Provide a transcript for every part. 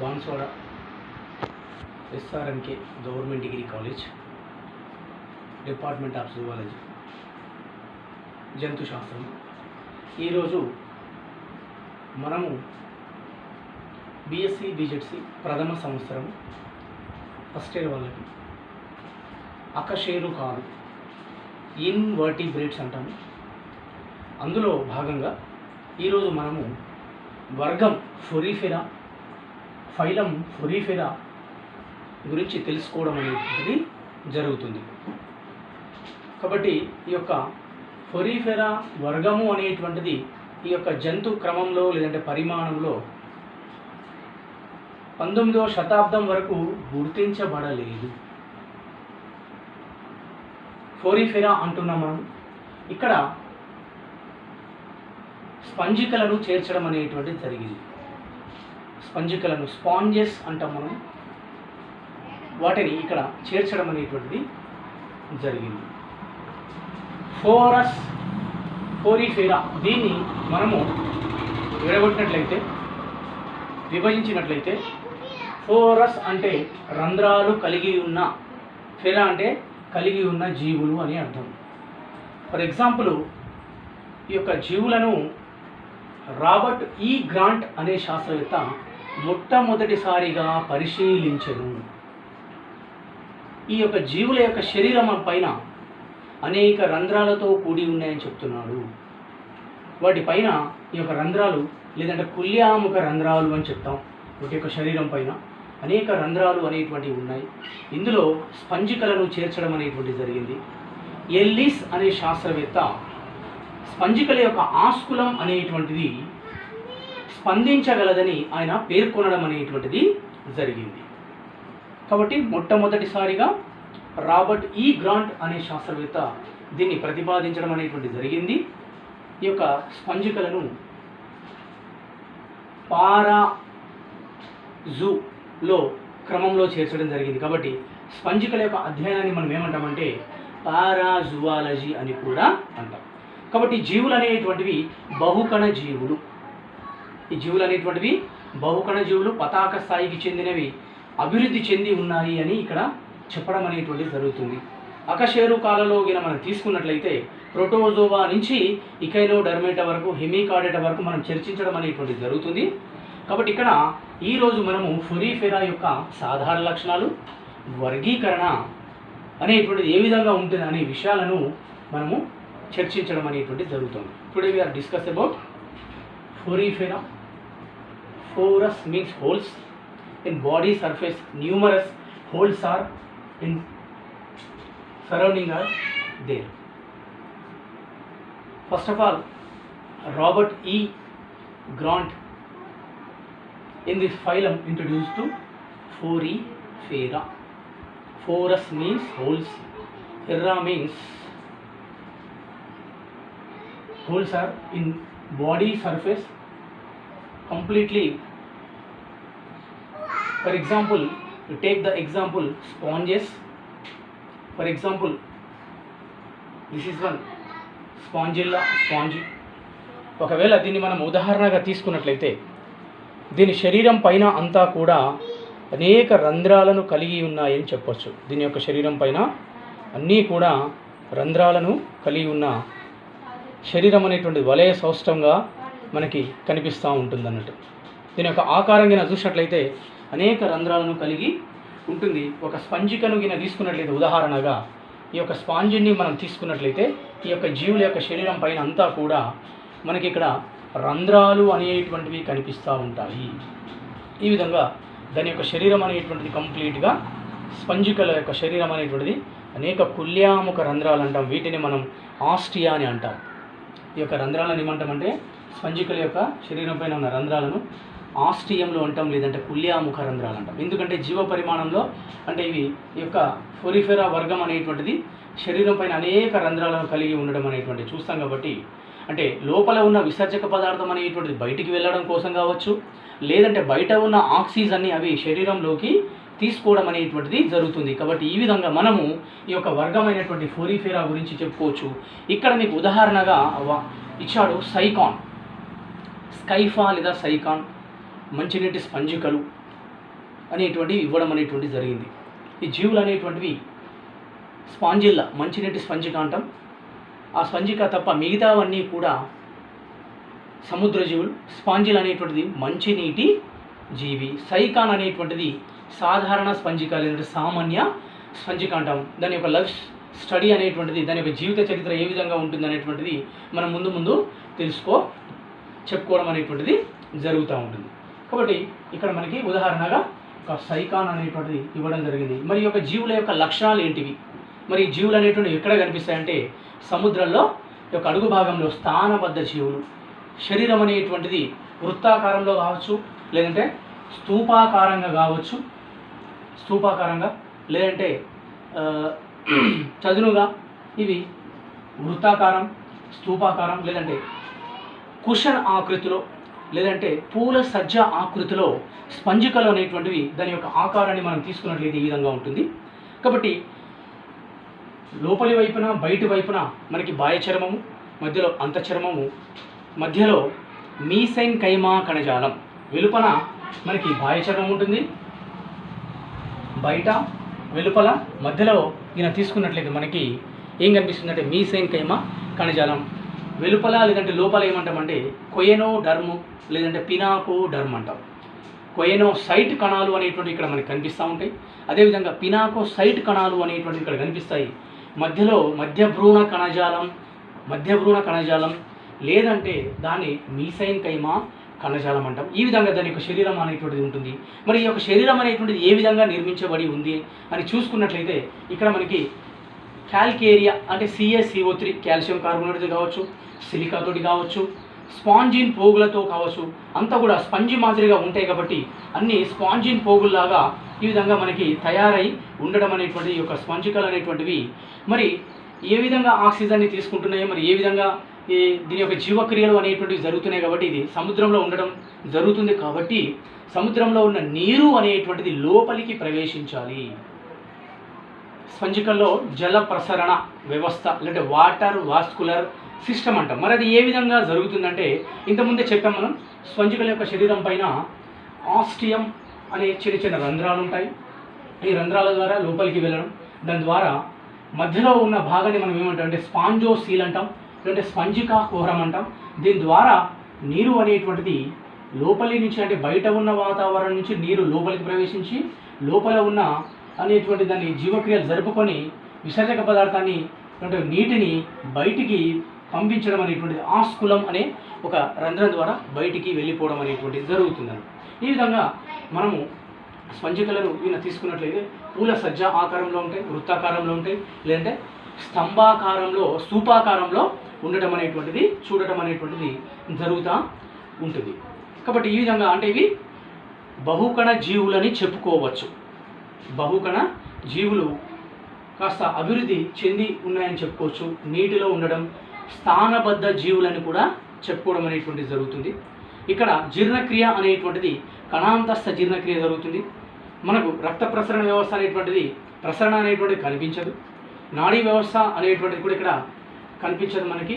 Banswada SRMK government degree college, department of zoology, జంతు శాస్త్రం. ఈరోజు మనము BSc BJC ప్రథమ సంవత్సరం ఫస్ట్ ఇయర్ వాళ్ళకి అకశేరుకాలు ఇన్వర్టిబ్రేట్స్ అంటాము. అందులో భాగంగా ఈరోజు మనము వర్గం ఫొరిఫెరా, ఫైలం ఫొరిఫెరా గురించి తెలుసుకోవడం అనేది జరుగుతుంది. కాబట్టి ఈ యొక్క ఫొరిఫెరా వర్గము అనేటువంటిది ఈ యొక్క జంతు క్రమంలో లేదంటే పరిమాణంలో 19వ శతాబ్దం వరకు గుర్తించబడలేదు. ఫొరిఫెరా అంటున్నాం మనం. ఇక్కడ స్పంజికలను చేర్చడం అనేటువంటిది జరిగింది. స్పంజికలను స్పాంజెస్ అంటాం మనం, వాటిని ఇక్కడ చేర్చడం అనేటువంటిది జరిగింది. ఫోరస్ ఫొరిఫెరా, దీన్ని మనము విడగొట్టినట్లయితే, విభజించినట్లయితే, ఫోరస్ అంటే రంధ్రాలు కలిగి ఉన్న, ఫెరా అంటే కలిగి ఉన్న జీవులు అని అర్థం. ఫర్ ఎగ్జాంపుల్, ఈ యొక్క జీవులను రాబర్ట్ E. గ్రాంట్ అనే శాస్త్రవేత్త మొట్టమొదటిసారిగా పరిశీలించెను. ఈ యొక్క జీవుల యొక్క శరీరం పైన అనేక రంధ్రాలతో కూడి ఉన్నాయని చెప్తున్నాడు. వాటిపైన ఈ యొక్క రంధ్రాలు లేదంటే కుల్యాముఖ రంధ్రాలు అని చెప్తాం. వాటి యొక్క శరీరం పైన అనేక రంధ్రాలు అనేటువంటివి ఉన్నాయి. ఇందులో స్పంజికలను చేర్చడం అనేటువంటిది జరిగింది. ఎల్లిస్ అనే శాస్త్రవేత్త స్పంజికల యొక్క ఆస్కులం అనేటువంటిది స్పందించగలదని ఆయన పేర్కొనడం అనేటువంటిది జరిగింది. కాబట్టి మొట్టమొదటిసారిగా రాబర్ట్ E. గ్రాంట్ అనే శాస్త్రవేత్త దీన్ని ప్రతిపాదించడం అనేటువంటి జరిగింది. ఈ యొక్క స్పంజికలను పారాజూలో క్రమంలో చేర్చడం జరిగింది. కాబట్టి స్పంజికల యొక్క అధ్యయనాన్ని మనం ఏమంటామంటే పారాజువాలజీ అని కూడా అంటాం. కాబట్టి జీవులు అనేటువంటివి బహుకణ జీవులు. ఈ జీవులు అనేటువంటివి బహుకణ జీవులు, పతాక స్థాయికి చెందినవి, అభివృద్ధి చెంది ఉన్నాయి అని ఇక్కడ చెప్పడం అనేటువంటిది జరుగుతుంది. అకశేరుకాలలో మనం తీసుకున్నట్లయితే ప్రోటోజోవా నుంచి ఇకైనోడర్మేటా వరకు, హెమికార్డేటా వరకు మనం చర్చించడం అనేటువంటిది జరుగుతుంది. కాబట్టి ఇక్కడ ఈరోజు మనము ఫొరిఫెరా యొక్క సాధారణ లక్షణాలు, వర్గీకరణ అనేటువంటిది ఏ విధంగా ఉంటుంది అనే విషయాలను మనము చర్చించడం అనేటువంటిది జరుగుతుంది. Today we are discuss about Porifera. Porus means holes in body surface. Numerous holes are in surrounding are there. First of all, Robert E. Grant in this phylum introduced to Forifera. Forus means holes, Ferra means holes are in body surface completely. For example, you take the example sponges. For example, this is one spongilla, sponge. ఒకవేళ దీన్ని మనం ఉదాహరణగా తీసుకున్నట్లయితే, దీని శరీరం పైన అంతా కూడా అనేక రంధ్రాలను కలిగి ఉన్నాయని చెప్పొచ్చు. దీని యొక్క శరీరం పైన అన్నీ కూడా రంధ్రాలను కలిగి ఉన్న శరీరం అనేటువంటి వలయ సౌష్టంగా మనకి కనిపిస్తూ ఉంటుంది అన్నట్టు. దీని యొక్క ఆకారం గిన చూసినట్లయితే అనేక రంధ్రాలను కలిగి ఉంటుంది. ఒక స్పంజికను గిన తీసుకున్నట్లయితే, ఉదాహరణగా ఈ యొక్క స్పాంజిని మనం తీసుకున్నట్లయితే, ఈ యొక్క జీవుల యొక్క శరీరం పైన అంతా కూడా మనకి ఇక్కడ రంధ్రాలు అనేటువంటివి కనిపిస్తూ ఉంటాయి. ఈ విధంగా దాని యొక్క శరీరం అనేటువంటిది కంప్లీట్గా, స్పంజికల యొక్క శరీరం అనేటువంటిది అనేక కుల్యాముఖ రంధ్రాలు అంటాం. వీటిని మనం ఆస్టియా అని అంటాం. ఈ యొక్క రంధ్రాలను ఏమంటామంటే, స్పంజికల యొక్క శరీరం పైన ఉన్న రంధ్రాలను ఆస్టియంలో అంటాం, లేదంటే కుల్యాముఖ రంధ్రాలు అంటాం. ఎందుకంటే జీవ పరిమాణంలో అంటే ఇవి ఈ యొక్క ఫొరిఫెరా వర్గం అనేటువంటిది శరీరం పైన అనేక రంధ్రాలను కలిగి ఉండడం అనేటువంటిది చూస్తాం. కాబట్టి అంటే లోపల ఉన్న విసర్జక పదార్థం అనేటువంటిది బయటికి వెళ్ళడం కోసం కావచ్చు, లేదంటే బయట ఉన్న ఆక్సిజన్ని అవి శరీరంలోకి తీసుకోవడం అనేటువంటిది జరుగుతుంది. కాబట్టి ఈ విధంగా మనము ఈ యొక్క వర్గమైనటువంటి ఫొరిఫెరా గురించి చెప్పుకోవచ్చు. ఇక్కడ మీకు ఉదాహరణగా ఇచ్చాడు సైకాన్. స్కైఫా లేదా సైకాన్, మంచినీటి స్పంజికలు అనేటువంటివి ఇవ్వడం అనేటువంటిది జరిగింది. ఈ జీవులు అనేటువంటివి స్పాంజిల్లా, మంచినీటి స్పంజిక అంటాం. ఆ స్పంజిక తప్ప మిగతావన్నీ కూడా సముద్ర జీవులు. స్పాంజిల్ అనేటువంటిది మంచినీటి జీవి. సైకాన్ అనేటువంటిది సాధారణ స్పంజిక లేదంటే సామాన్య స్పంజిక అంటాం. దాని యొక్క లైఫ్ స్టడీ అనేటువంటిది, దాని యొక్క జీవిత చరిత్ర ఏ విధంగా ఉంటుంది అనేటువంటిది మనం ముందు చెప్పుకోవడం అనేటువంటిది జరుగుతూ ఉంటుంది. కాబట్టి ఇక్కడ మనకి ఉదాహరణగా ఒక సైకాన్ అనేటువంటిది ఇవ్వడం జరిగింది. మరి ఈ యొక్క జీవుల యొక్క లక్షణాలు ఏంటివి? మరి ఈ జీవులు అనేటువంటివి ఎక్కడ కనిపిస్తాయంటే సముద్రంలో యొక్క అడుగు భాగంలో స్థానబద్ధ జీవులు. శరీరం అనేటువంటిది వృత్తాకారంలో కావచ్చు, లేదంటే స్తూపాకారంగా కావచ్చు, లేదంటే చదునుగా ఇవి వృత్తాకారం, స్తూపాకారం, లేదంటే కుషన్ ఆకృతిలో, లేదంటే పూల సజ్జ ఆకృతిలో స్పంజికలు అనేటువంటివి దాని యొక్క ఆకారాన్ని మనం తీసుకున్నట్లయితే ఈ విధంగా ఉంటుంది. కాబట్టి లోపలి వైపున బయటి వైపున మనకి బాహ్య చర్మము, మధ్యలో అంతఃచర్మము, మధ్యలో మీసైన్ కైమా కణజాలం. వెలుపల మనకి బాహ్య చర్మం ఉంటుంది, బయట వెలుపల మధ్యలో ఈయన తీసుకున్నట్లయితే మనకి ఏం కనిపిస్తుందంటే మీసైన్ కైమా కణజాలం. వెలుపల లేదంటే లోపల ఏమంటామంటే కొయెనో డర్ము లేదంటే పినాకో డర్మ్ అంటాం. కొయెనో సైట్ కణాలు అనేటువంటి ఇక్కడ మనకి కనిపిస్తూ ఉంటాయి. అదేవిధంగా పినాకో సైట్ కణాలు అనేటువంటి ఇక్కడ కనిపిస్తాయి. మధ్యలో మధ్యభ్రూణ కణజాలం లేదంటే దాన్ని మీసైన్ కైమా కణజాలం అంటాం. ఈ విధంగా దాని యొక్క శరీరం అనేటువంటిది ఉంటుంది. మరి ఈ యొక్క శరీరం అనేటువంటిది ఏ విధంగా నిర్మించబడి ఉంది అని చూసుకున్నట్లయితే ఇక్కడ మనకి క్యాల్కేరియా అంటే CaCO3 కాల్షియం కార్బోనేట్తో కావచ్చు, సిలికాతోటి కావచ్చు, స్పాంజిన్ పోగులతో కావచ్చు, అంతా కూడా స్పంజి మాదిరిగా ఉంటాయి. కాబట్టి అన్ని స్పాంజిన్ పోగుల్లాగా ఈ విధంగా మనకి తయారై ఉండడం అనేటువంటి ఈ యొక్క స్పంజికలు అనేటువంటివి మరి ఏ విధంగా ఆక్సిజన్ని తీసుకుంటున్నాయో, మరి ఏ విధంగా దీని యొక్క జీవక్రియలు అనేటువంటివి జరుగుతున్నాయి. కాబట్టి ఇది సముద్రంలో ఉండడం జరుగుతుంది. కాబట్టి సముద్రంలో ఉన్న నీరు అనేటువంటిది లోపలికి ప్రవేశించాలి. స్పంజికల్లో జల ప్రసరణ వ్యవస్థ లేదంటే వాటర్ వాస్కులర్ సిస్టమ్ అంటాం. మరి అది ఏ విధంగా జరుగుతుందంటే ఇంతకుముందే చెప్పాం మనం. స్పంజికల యొక్క శరీరం పైన ఆస్టియం అనే చిన్న రంధ్రాలు ఉంటాయి. ఈ రంధ్రాల ద్వారా లోపలికి వెళ్ళడం, దాని ద్వారా మధ్యలో ఉన్న భాగాన్ని మనం ఏమంటాం అంటే స్పాంజోసీల్ అంటాం, లేదంటే స్పంజికా కుహరం అంటాం. దీని ద్వారా నీరు అనేటువంటిది లోపలి నుంచి అంటే బయట ఉన్న వాతావరణం నుంచి నీరు లోపలికి ప్రవేశించి లోపల ఉన్న అనేటువంటి దాన్ని జీవక్రియలు జరుపుకొని విసర్జక పదార్థాన్ని అంటే నీటిని బయటికి పంపించడం అనేటువంటిది ఆస్కులం అనే ఒక రంధ్రం ద్వారా బయటికి వెళ్ళిపోవడం అనేటువంటిది జరుగుతుందని. ఈ విధంగా మనము స్పంజికలను ఈయన తీసుకున్నట్లయితే పూల సజ్జ ఆకారంలో ఉంటాయి, వృత్తాకారంలో ఉంటాయి, లేదంటే స్తూపాకారంలో ఉండటం అనేటువంటిది చూడటం అనేటువంటిది జరుగుతూ ఉంటుంది. కాబట్టి ఈ విధంగా అంటే ఇవి బహుకణ జీవులని చెప్పుకోవచ్చు. బహుకణ జీవులు కాస్త అభివృద్ధి చెంది ఉన్నాయని చెప్పుకోవచ్చు. నీటిలో ఉండడం స్థానబద్ధ జీవులని కూడా చెప్పుకోవడం అనేటువంటిది జరుగుతుంది. ఇక్కడ జీర్ణక్రియ అనేటువంటిది కణాంతస్థ జీర్ణక్రియ జరుగుతుంది. మనకు రక్త ప్రసరణ వ్యవస్థ అనేటువంటిది కనిపించదు. నాడీ వ్యవస్థ అనేటువంటిది కూడా ఇక్కడ కనిపించదు మనకి.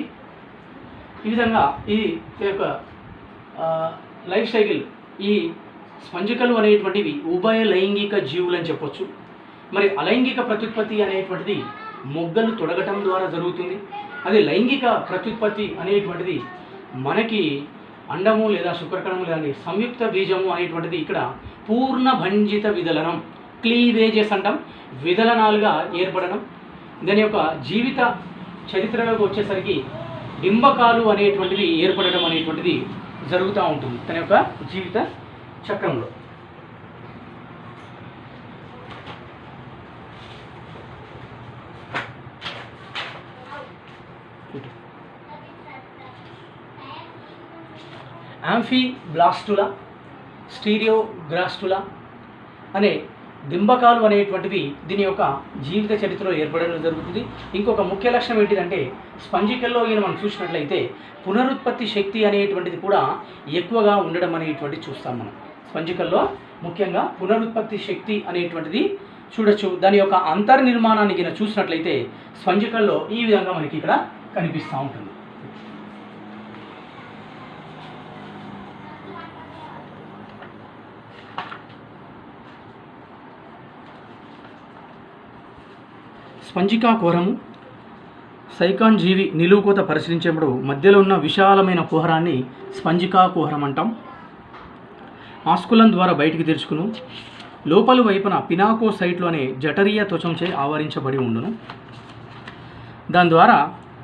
ఈ విధంగా ఈ యొక్క లైఫ్ సైకిల్ ఈ స్పంజికలు అనేటువంటివి ఉభయ లైంగిక జీవులు అని చెప్పొచ్చు. మరి అలైంగిక ప్రత్యుత్పత్తి అనేటువంటిది మొగ్గలు తొడగటం ద్వారా జరుగుతుంది. అదే లైంగిక ప్రత్యుత్పత్తి అనేటువంటిది మనకి అండము లేదా శుక్రకణము లేదా సంయుక్త బీజము అనేటువంటిది ఇక్కడ పూర్ణ భంజిత విదలనం, క్లీవేజెస్ అంటాం, విదలనాలుగా ఏర్పడడం. దాని యొక్క జీవిత చరిత్రలోకి వచ్చేసరికి డింబకాలు అనేటువంటివి ఏర్పడడం అనేటువంటిది జరుగుతూ ఉంటుంది తన యొక్క జీవిత చక్రంలో. యాంఫీబ్లాస్టులా, స్టీరియోగ్రాస్టులా అనే డింబకాలు అనేటువంటివి దీని యొక్క జీవిత చరిత్రలో ఏర్పడడం జరుగుతుంది. ఇంకొక ముఖ్య లక్షణం ఏంటిదంటే స్పంజికల్లో ఈయన మనం చూసినట్లయితే పునరుత్పత్తి శక్తి అనేటువంటిది కూడా ఎక్కువగా ఉండడం అనేటువంటిది చూస్తాం మనం. స్పంజికల్లో ముఖ్యంగా పునరుత్పత్తి శక్తి అనేటువంటిది చూడొచ్చు. దాని యొక్క అంతర్నిర్మాణాన్ని ఈయన చూసినట్లయితే స్పంజికల్లో ఈ విధంగా మనకి ఇక్కడ కనిపిస్తూ ఉంటుంది. స్పంజికా కుహరము సైకాన్ జీవి నిలువుకోత పరిశీలించేప్పుడు మధ్యలో ఉన్న విశాలమైన కుహరాన్ని స్పంజికా కుహరం అంటాం. ఆస్కులం ద్వారా బయటికి తెరుచుకును. లోపలి వైపున పినాకోసైట్లు అనే జఠరీయ త్వచంచే ఆవరించబడి ఉండును. దాని ద్వారా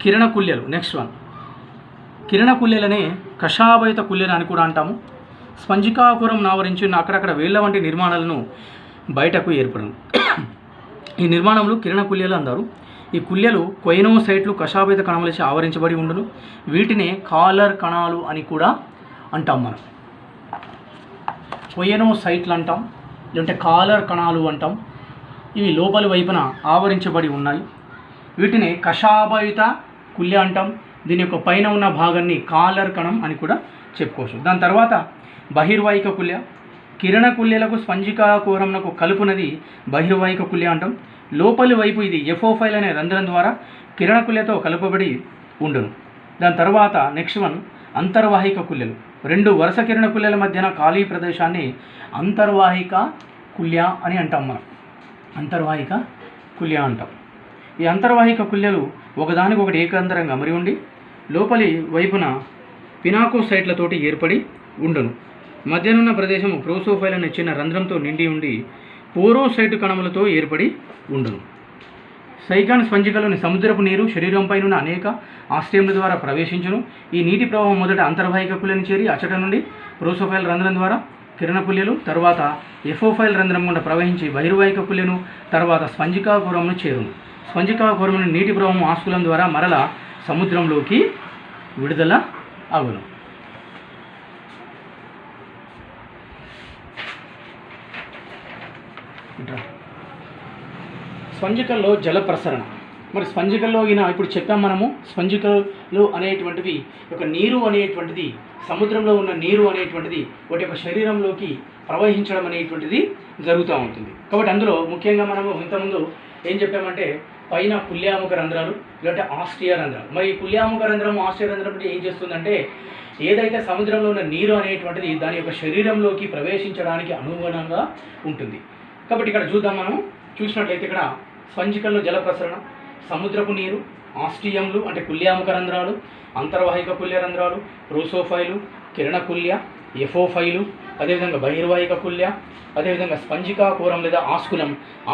కిరణకుల్యలు, నెక్స్ట్ వన్, కిరణకుల్యలనే కషాభయిత కుల్యలు అని కూడా అంటాము. స్పంజికా కుహరం ఆవరించిన అక్కడక్కడ వేళ్ల వంటి నిర్మాణాలను బయటకు ఏర్పడను. ఈ నిర్మాణంలో కిరణకుల్యలు అంటారు. ఈ కుల్యలు కొయినోసైట్లు కషాభయిత కణములచే ఆవరించబడి ఉండును. వీటినే కాలర్ కణాలు అని కూడా అంటాం. మనం కొయినోసైట్లు అంటాం, లేదంటే కాలర్ కణాలు అంటాం. ఇవి లోపలి వైపున ఆవరించబడి ఉన్నాయి. వీటిని కషాభయిత కుల్య అంటాం. దీని యొక్క పైన ఉన్న భాగాన్ని కాలర్ కణం అని కూడా చెప్పుకోవచ్చు. దాని తర్వాత బహిర్వాహిక కుల్య. కిరణ కుల్యలకు స్పంజికా కుహరంకు కలుపునది బహిర్వాహిక కుల్య అంటాం. లోపలి వైపు ఇది ఎఫోఫైల్ అనే రంధ్రం ద్వారా కిరణ కుల్యతో కలుపబడి ఉండును. దాని తర్వాత నెక్స్ట్ వన్ అంతర్వాహిక కుల్యలు. రెండు వరుస కిరణ కుల్యల మధ్యన ఖాళీ ప్రదేశాన్ని అంతర్వాహిక కుల్య అని అంటాం. మనం అంతర్వాహిక కుల్య అంటాం. ఈ అంతర్వాహిక కుల్యలు ఒకదానికొకటి ఏకాంతరంగా అమరి ఉండి లోపలి వైపున పినాకోసైట్లతోటి ఏర్పడి ఉండును. మధ్యనున్న ప్రదేశం ప్రోసోఫైల్ అనే చిన్న రంధ్రంతో నిండి ఉండి పోరోసైట్ కణములతో ఏర్పడి ఉండును. సైకాన్ స్పంజికలోని సముద్రపు నీరు శరీరంపై ఉన్న అనేక ఆస్ట్రియముల ద్వారా ప్రవేశించును. ఈ నీటి ప్రవాహం మొదట అంతర్వాహిక కుల్యను చేరి అచ్చట నుండి ప్రోసోఫైల్ రంధ్రం ద్వారా కిరణ కుల్యలు, తర్వాత ఎఫోఫైల్ రంధ్రం గుండా ప్రవహించి బహిర్వాహిక కుల్యను, తర్వాత స్పంజికా కుహరమును చేరును. స్పంజికా కుహరమును నీటి ప్రవాహం ఆస్కులం ద్వారా మరల సముద్రంలోకి విడుదల అగును. స్పంజికల్లో జల ప్రసరణ. మరి స్పంజికల్లో ఇప్పుడు చెప్పాం మనము, స్పంజికలు అనేటువంటివి ఒక నీరు అనేటువంటిది, సముద్రంలో ఉన్న నీరు అనేటువంటిది వాటి యొక్క శరీరంలోకి ప్రవహించడం అనేటువంటిది జరుగుతూ ఉంటుంది. కాబట్టి అందులో ముఖ్యంగా మనము ఇంతకుముందు ఏం చెప్పామంటే పైన కుల్యాముఖ రంధ్రాలు, లేదంటే ఆస్ట్రియా రంధ్రాలు. మరి ఈ కుల్యాముఖ రంధ్రం, ఆస్ట్రియా రంధ్రం ఏం చేస్తుందంటే ఏదైతే సముద్రంలో ఉన్న నీరు అనేటువంటిది దాని యొక్క శరీరంలోకి ప్రవేశించడానికి అనుగుణంగా ఉంటుంది. కాబట్టి ఇక్కడ చూద్దాం, మనం చూసినట్లయితే ఇక్కడ స్పంజికల్లో జల ప్రసరణ, సముద్రపు నీరు, ఆస్ట్రియంలు అంటే కుల్యాముఖ రంధ్రాలు, అంతర్వాహిక కుల్య రంధ్రాలు, ప్రోసోఫైలు, కిరణ కుల్య, ఎఫోఫైలు, అదేవిధంగా బహిర్వాహిక కుల్య, అదేవిధంగా స్పంజికా కుహరం లేదా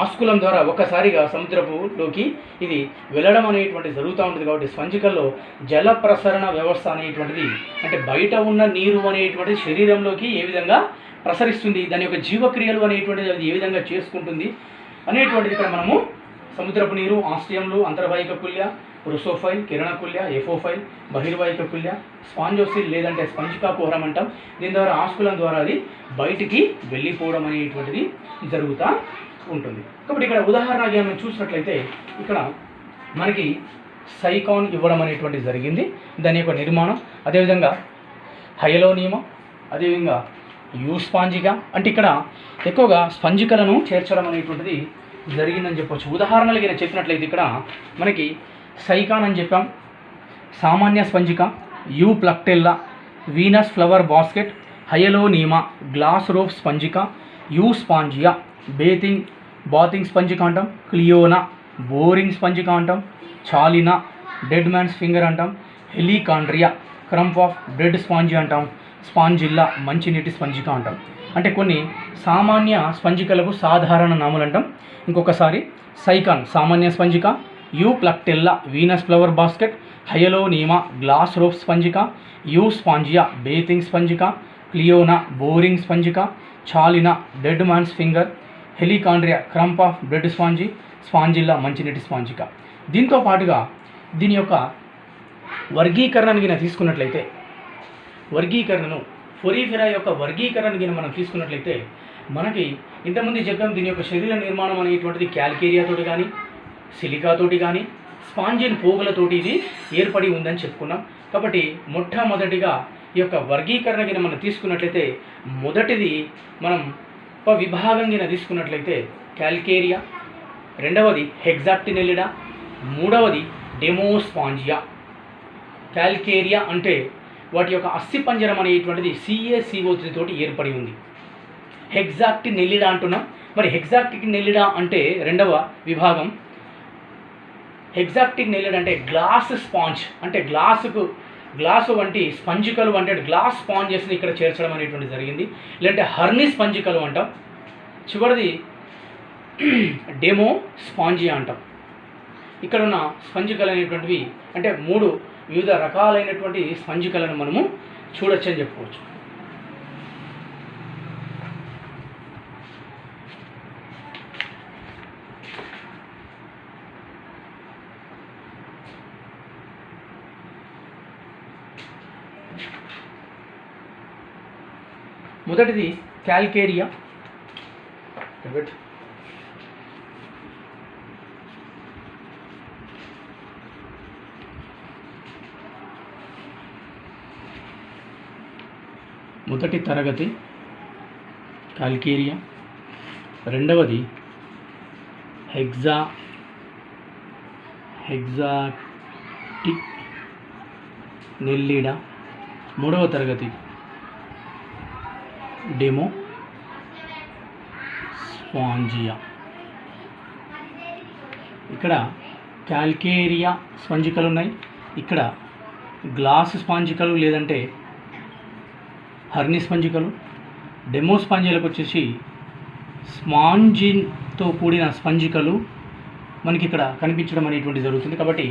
ఆస్కులం ద్వారా ఒక్కసారిగా సముద్రపులోకి ఇది వెళ్ళడం అనేటువంటిది జరుగుతూ ఉంటుంది. కాబట్టి స్పంజికల్లో జల ప్రసరణ వ్యవస్థ అనేటువంటిది అంటే బయట ఉన్న నీరు అనేటువంటిది శరీరంలోకి ఏ విధంగా ప్రసరిస్తుంది, దాని యొక్క జీవక్రియలు అనేటువంటిది అది ఏ విధంగా చేసుకుంటుంది అనేటువంటిది ఇక్కడ మనము సముద్రపు నీరు, ఆస్ట్రియంలు, అంతర్వాహిక కుల్య, ప్రోసోఫైల్, కిరణ కుల్య, ఎఫోఫైల్, బహిర్వాహిక కుల్య, స్పాంజోసిల్ లేదంటే స్పంజికా కుహరం అంటాం. దీని ద్వారా ఆస్కులం ద్వారా అది బయటికి వెళ్ళిపోవడం అనేటువంటిది జరుగుతూ ఉంటుంది. కాబట్టి ఇక్కడ ఉదాహరణగా మనం చూసినట్లయితే ఇక్కడ మనకి సైకాన్ ఇవ్వడం అనేటువంటిది జరిగింది, దాని యొక్క నిర్మాణం. అదేవిధంగా హైలోనియమం, అదేవిధంగా యూస్పాంజిగా అంటే ఇక్కడ ఎక్కువగా స్పంజికలను చేర్చడం అనేటువంటిది జరిగిందని చెప్పవచ్చు. ఉదాహరణలుగా నేను చెప్పినట్లయితే ఇక్కడ మనకి సైకాన్ అని చెప్పాం, సామాన్య స్పంజిక, Euplectella, Venus flower basket, Hyalonema, glass rope స్పంజిక, యూ స్పాంజియా, బాతింగ్ స్పంజిక అంటాం, క్లియోనా, బోరింగ్ స్పంజిక అంటాం, చాలినా, డెడ్ మ్యాన్స్ ఫింగర్ అంటాం, హెలికాండ్రియా, క్రంప్ ఆఫ్ బ్రెడ్ స్పాంజి అంటాం, స్పాంజిల్లా, మంచినీటి స్పంజిక అంటాం. అంటే కొన్ని సామాన్య స్పంజికలకు సాధారణ నామాలు అంటాం. ఇంకొకసారి సైకాన్ సామాన్య స్పంజిక, Euplectella, Venus flower basket, Hyalonema, glass rope స్పంజిక, యూ స్పాంజియా, బేతింగ్ స్పంజిక, క్లియోనా, బోరింగ్ స్పంజిక, Chalina, dead man's finger, Halichondria, crumb of bread sponge, Spongilla, మంచినీటి స్పాంజిక. దీంతో పాటుగా దీని యొక్క వర్గీకరణని తీసుకున్నట్లయితే ఫొరిఫెరా యొక్క వర్గీకరణని మనం తీసుకున్నట్లయితే మనకి ఇంతకుముందు చెప్పాం దీని యొక్క శరీర నిర్మాణం అనేటువంటిది క్యాల్కేరియాతోటి కానీ, సిలికాతోటి కానీ, స్పాంజిన్ పోగులతోటి ఇది ఏర్పడి ఉందని చెప్పుకున్నాం. కాబట్టి మొట్టమొదటిగా ఈ యొక్క వర్గీకరణని మనం తీసుకున్నట్లయితే మొదటిది మనం ఒక విభాగంగా తీసుకున్నట్లయితే క్యాల్కేరియా, రెండవది హెగ్జాక్టినెల్లిడా, మూడవది డెమోస్పాంజియా. క్యాల్కేరియా అంటే వాటి యొక్క అస్థిపంజరం అనేటువంటిది CaCO3 తోటి ఏర్పడి ఉంది. హెగ్జాక్టినెల్లిడా అంటున్నాం. మరి హెగ్జాక్టినెల్లిడా అంటే రెండవ విభాగం, హెగ్జాక్టిన్ నెల్లెడ్ అంటే గ్లాస్ స్పాంజ్, అంటే గ్లాసు వంటి స్పంజికలు అంటే గ్లాస్ స్పాంజెస్ని ఇక్కడ చేర్చడం అనేటువంటి జరిగింది. లేదంటే హర్ని స్పంజికలు అంటాం. చివరిది డెమో స్పాంజియా అంటాం. ఇక్కడ ఉన్న స్పంజికలు అనేటువంటివి అంటే 3 వివిధ రకాలైనటువంటి స్పంజికలను మనము చూడొచ్చు అని చెప్పుకోవచ్చు. మొదటిది క్యాల్కేరియా. మొదటి తరగతి క్యాల్కేరియా. రెండవది హెగ్జాటిక్ నెల్లిడా. మూడవ తరగతి డెమో స్పాంజియా. ఇక్కడ క్యాల్కేరియా స్పంజికలు ఉన్నాయి, ఇక్కడ గ్లాస్ స్పాంజికలు లేదంటే హర్ని స్పంజికలు. డెమో స్పాంజిలకు వచ్చేసి స్పాంజిన్తో కూడిన స్పంజికలు మనకి ఇక్కడ కనిపించడం అనేటువంటి జరుగుతుంది. కాబట్టి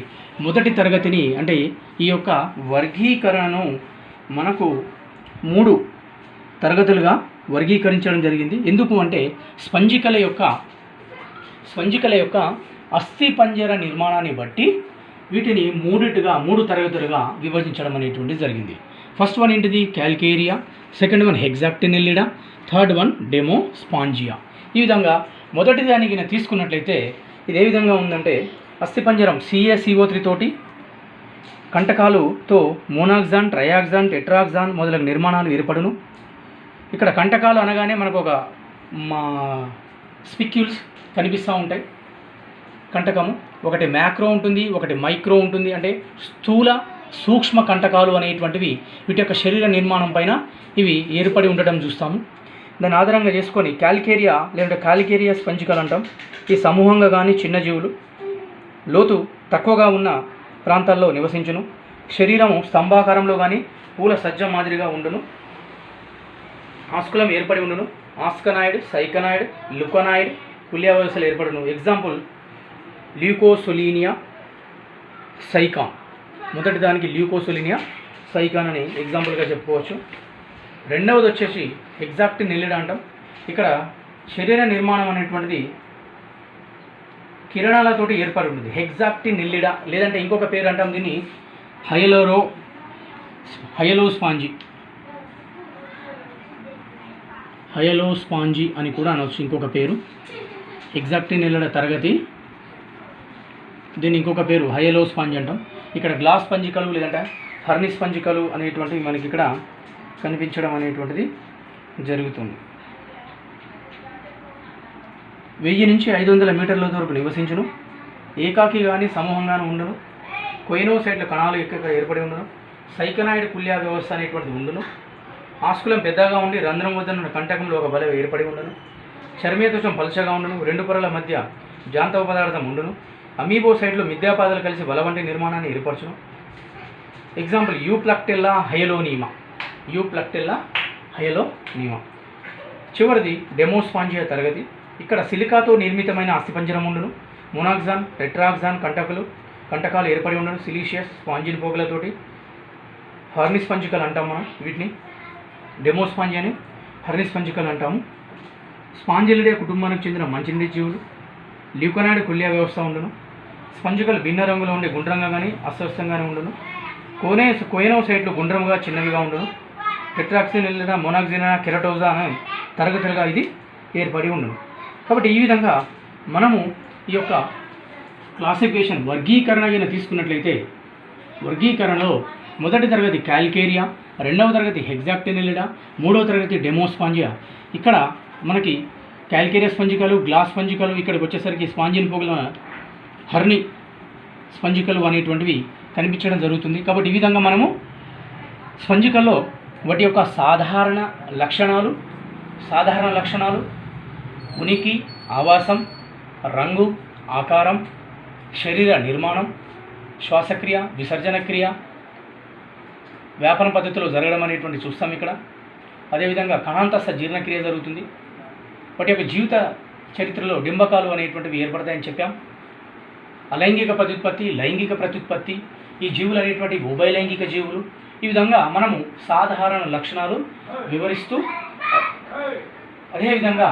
మొదటి తరగతిని అంటే ఈ యొక్క వర్గీకరణను మనకు 3 తరగతులుగా వర్గీకరించడం జరిగింది. ఎందుకు అంటే స్పంజికల యొక్క అస్థిపంజర నిర్మాణాన్ని బట్టి వీటిని 3 తరగతులుగా విభజించడం అనేటువంటి జరిగింది. ఫస్ట్ వన్ ఏంటిది Calcarea, second one Hexactinellida, third one Demospongiae. ఈ విధంగా మొదటి దానికి తీసుకున్నట్లయితే ఇది ఏ విధంగా ఉందంటే అస్థిపంజరం CaCO3 తోటి కంటకాలుతో మోనాక్సాన్, ట్రయాక్సాన్, టెట్రాక్సాన్ మొదలగు నిర్మాణాలు ఏర్పడును. ఇక్కడ కంటకాలు అనగానే మనకు ఒక స్పిక్యూల్స్ కనిపిస్తూ ఉంటాయి. కంటకము ఒకటి మ్యాక్రో ఉంటుంది, ఒకటి మైక్రో ఉంటుంది. అంటే స్థూల సూక్ష్మ కంటకాలు అనేటువంటివి వీటి యొక్క శరీర నిర్మాణం పైన ఇవి ఏర్పడి ఉండటం చూస్తాము. దాన్ని ఆధారంగా చేసుకొని క్యాల్కేరియా లేదంటే క్యాల్కేరియా స్పంజికలు అంటాం. ఈ సమూహంగా కానీ చిన్న జీవులు లోతు తక్కువగా ఉన్న ప్రాంతాల్లో నివసించును. శరీరము స్తంభాకారంలో కానీ పూల సజ్జ మాదిరిగా ఉండును. ఆస్కులం ఏర్పడి ఉండును. ఆస్కనాయిడ్, సైకనాయిడ్, లుకనాయిడ్ కుల్య వ్యవస్థలు ఏర్పడును. Example ల్యూకోసొలీనియా Sycon. మొదటి దానికి ల్యూకోసొలీనియా సైకాన్ అని ఎగ్జాంపుల్గా చెప్పుకోవచ్చు. రెండవది వచ్చేసి హెగ్జాక్టిన్ నెల్లిడా అంటాం. ఇక్కడ శరీర నిర్మాణం అనేటువంటిది కిరణాలతోటి ఏర్పడి ఉంటుంది. హెగ్జాక్టిన్ నెల్లిడా లేదంటే ఇంకొక పేరు అంటాం దీన్ని హయలోస్పాంజీ అని కూడా అనవచ్చు. ఇంకొక పేరు హెగ్జాక్టిన్ నెల్లిడా తరగతి, దీన్ని ఇంకొక పేరు హయలోస్పాంజీ అంటాం. ఇక్కడ గ్లాస్ స్పంజికలు లేదంటే హర్ని స్పంజికలు అనేటువంటివి మనకి ఇక్కడ కనిపించడం అనేటువంటిది జరుగుతుంది. 1000 నుంచి 500 మీటర్ల వరకు నివసించును. ఏకాకి కానీ సమూహంగాను ఉండను. కొయినోసైట్ల కణాలు ఎక్కువగా ఏర్పడి ఉండను. సైకనాయిడ్ కుల్య వ్యవస్థ అనేటువంటిది ఉండును. ఆస్కులం పెద్దగా ఉండి రంధ్రం వద్ద ఉన్న కంటకంలో ఒక బల ఏర్పడి ఉండను. చర్మీయత్వం పలుచగా ఉండను. 2 పొరల మధ్య జాంతవ పదార్థం ఉండును. అమీబోసైట్లు మిథ్యాపాదాలు కలిసి బల వంటి నిర్మాణాన్ని ఏర్పరచును. ఎగ్జాంపుల్ యూప్లక్టెల్లా హయలోనీమా. చివరిది డెమోస్పాంజియా తరగతి. ఇక్కడ సిలికాతో నిర్మితమైన అస్థిపంజరం ఉండును. మోనాక్సాన్, టెట్రాక్సాన్ కంటకాలు ఏర్పడి ఉండను. సిలీషియస్ స్పాంజిన్ పోగులతోటి హర్ని స్పంజికలు అంటాం మనం వీటిని. డెమోస్పాంజియాని హర్ని స్పంజికలు అంటాము. స్పాంజిలిడే కుటుంబానికి చెందిన మంచినీటి జీవులు. ల్యూకనాయిడ్ కుల్య వ్యవస్థ ఉండును. స్పంజికలు భిన్న రంగులో ఉండే గుండ్రంగా కానీ అస్వస్థంగానే ఉండును. కోయనోసైట్లు గుండ్రంగా చిన్నవిగా ఉండును. టెట్రాక్సిన్ లేదా మోనాక్సిన్, కెరటోజా అనే తరగతులుగా ఇది ఏర్పడి ఉండును. కాబట్టి ఈ విధంగా మనము ఈ యొక్క క్లాసిఫికేషన్ వర్గీకరణ తీసుకున్నట్లయితే వర్గీకరణలో మొదటి తరగతి క్యాల్కేరియా, రెండవ తరగతి హెగ్జాక్టిన్ నెల్లిడా, మూడవ తరగతి డెమోస్పాంజియా. ఇక్కడ మనకి క్యాల్కేరియా స్పంజికలు, గ్లాస్ స్పంజికలు, ఇక్కడికి వచ్చేసరికి స్పాంజిన్ పోగుల హర్ని స్పంజికలు అనేటువంటివి కనిపించడం జరుగుతుంది. కాబట్టి ఈ విధంగా మనము స్పంజికల్లో వాటి యొక్క సాధారణ లక్షణాలు ఉనికి, ఆవాసం, రంగు, ఆకారం, శరీర నిర్మాణం, శ్వాసక్రియ, విసర్జన క్రియ, వ్యాపన పద్ధతిలో జరగడం అనేటువంటి చూస్తాం ఇక్కడ. అదేవిధంగా కణాంతస్థ జీర్ణక్రియ జరుగుతుంది. వాటి యొక్క జీవిత చరిత్రలో డింబకాలు అనేటువంటివి ఏర్పడతాయని చెప్పాం. అలైంగిక ప్రత్యుత్పత్తి, లైంగిక ప్రత్యుత్పత్తి, ఈ జీవులు అనేటువంటి ఉభయలైంగిక జీవులు. ఈ విధంగా మనము సాధారణ లక్షణాలు వివరిస్తూ అదేవిధంగా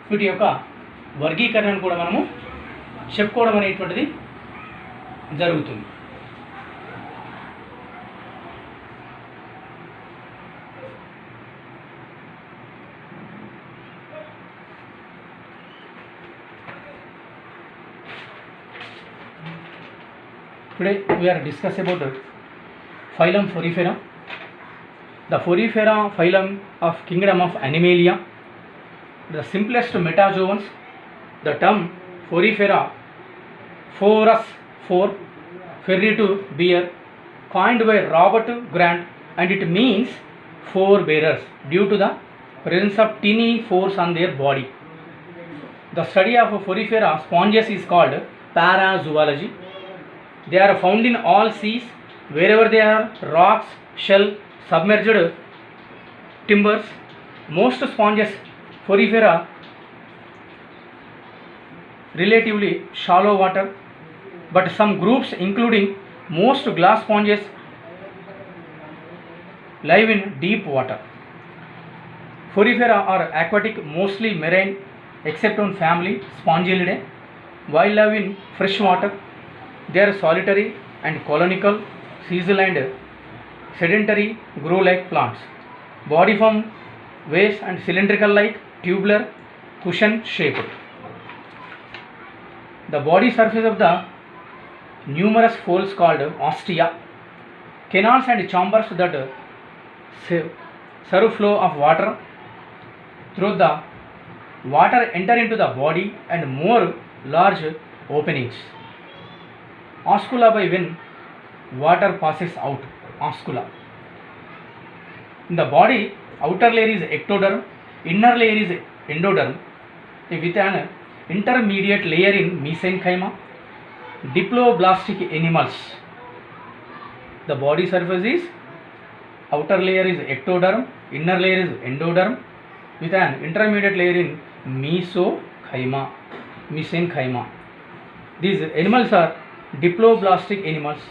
వీటి యొక్క వర్గీకరణను కూడా మనము చెప్పుకోవడం అనేటువంటిది జరుగుతుంది. Today we are discussing about phylum Porifera, the Porifera phylum of kingdom of Animalia, the simplest metazoans. The term Porifera, forus, for, ferry to bear, coined by Robert Grant, and it means forebearers due to the presence of tiny pores on their body. The study of Porifera sponges is called parazoology. They are found in all seas, wherever they are rocks, shell, submerged timbers. Most sponges, Porifera, relatively shallow water, but some groups, including most glass sponges, live in deep water. Porifera are aquatic, mostly marine, except on family Spongillidae, while live in fresh water. They are solitary and colonical, seasonal and sedentary, grow like plants. Body form vase and cylindrical like, tubular, cushion shaped. The body surface of the numerous folds called ostia, canals and chambers that serve flow of water. Through the water enter into the body and more large openings. Oscula by when water passes out. Oscula. In the body, outer layer is ectoderm, inner layer is endoderm, with an intermediate layer in mesenchyma. Diploblastic animals. The body surface is outer layer is ectoderm, inner layer is endoderm, with an intermediate layer in mesenchyma. These animals are diploblastic animals.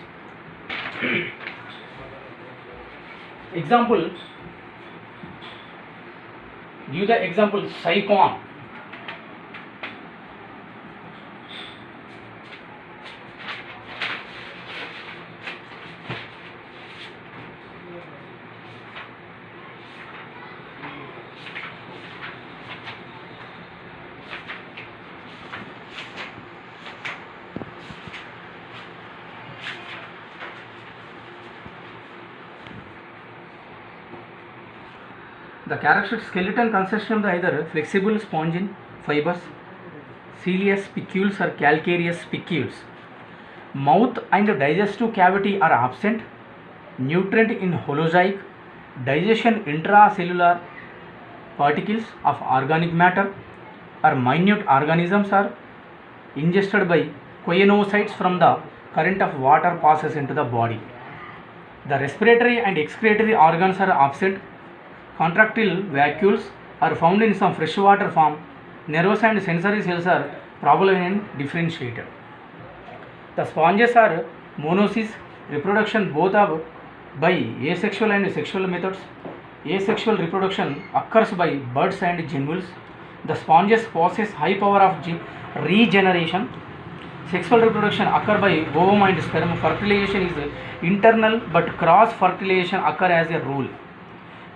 Example, give the example cycon. The characteristic skeleton consists of either flexible spongin fibers, cilious spicules or calcareous spicules. Mouth and digestive cavity are absent. Nutrient in holozoic. Digestion intracellular particles of organic matter or minute organisms are ingested by choanocytes from the current of water passes into the body. The respiratory and excretory organs are absent. Contractile vacuoles are found in some freshwater form. Nervous and sensory cells are probably differentiated. The sponges are monoecious. Reproduction both of by asexual and sexual methods. Asexual reproduction occurs by buds and gemmules. The sponges possess high power of regeneration. Sexual reproduction occur by ovum and sperm. Fertilization is internal, but cross fertilization occur as a rule.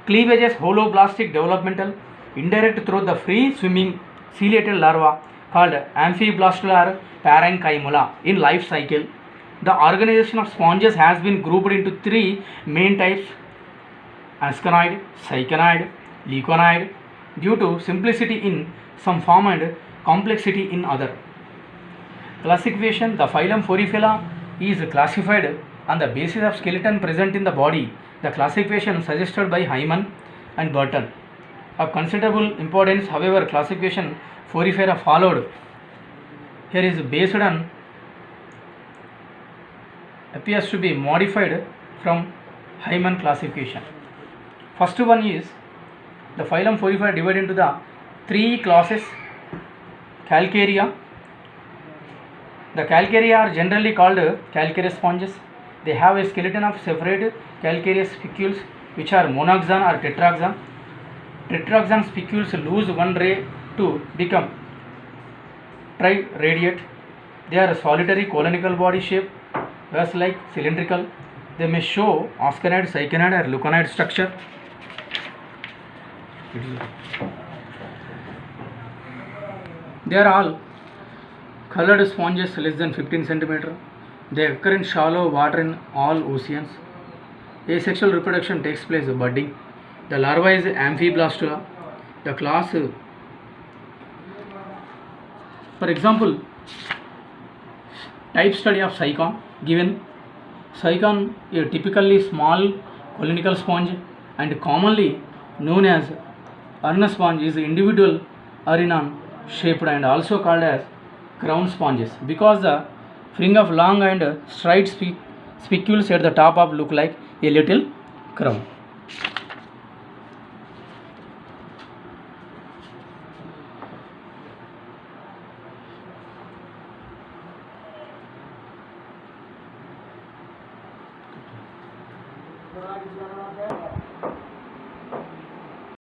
Cleavage is holoblastic developmental, indirect through the free swimming ciliated larva called amphiblastular parenchyma in life cycle. The organization of sponges has been grouped into three main types: asconoid, cycanoid, leuconoid, due to simplicity in some form and complexity in other. Classification: the phylum Porifera is classified on the basis of skeleton present in the body. The classification suggested by Hyman and Burton. Of considerable importance, however, classification Porifera followed. Here is based on appears to be modified from Hyman classification. First one is the phylum Porifera divided into the three classes. Calcarea. The calcarea are generally called calcareous sponges. They have a skeleton of separate calcareous spicules which are monoxan or tetraxan. Tetraxan spicules lose one ray to become triradiate. They are solitary colonical body shape, vase-like, cylindrical. They may show ascanide, cycanide or leuconide structure. They are all colored sponges less than 15 cm. They occur in shallow water in all oceans. Asexual reproduction takes place budding. The larva is Amphiblastula. The class, for example, type study of Cycon given. Cycon is a typically small colonical sponge and commonly known as urn sponge is individual urnon shaped and also called as crown sponges because the fringe of long and straight spicules at the top of look like a little crown.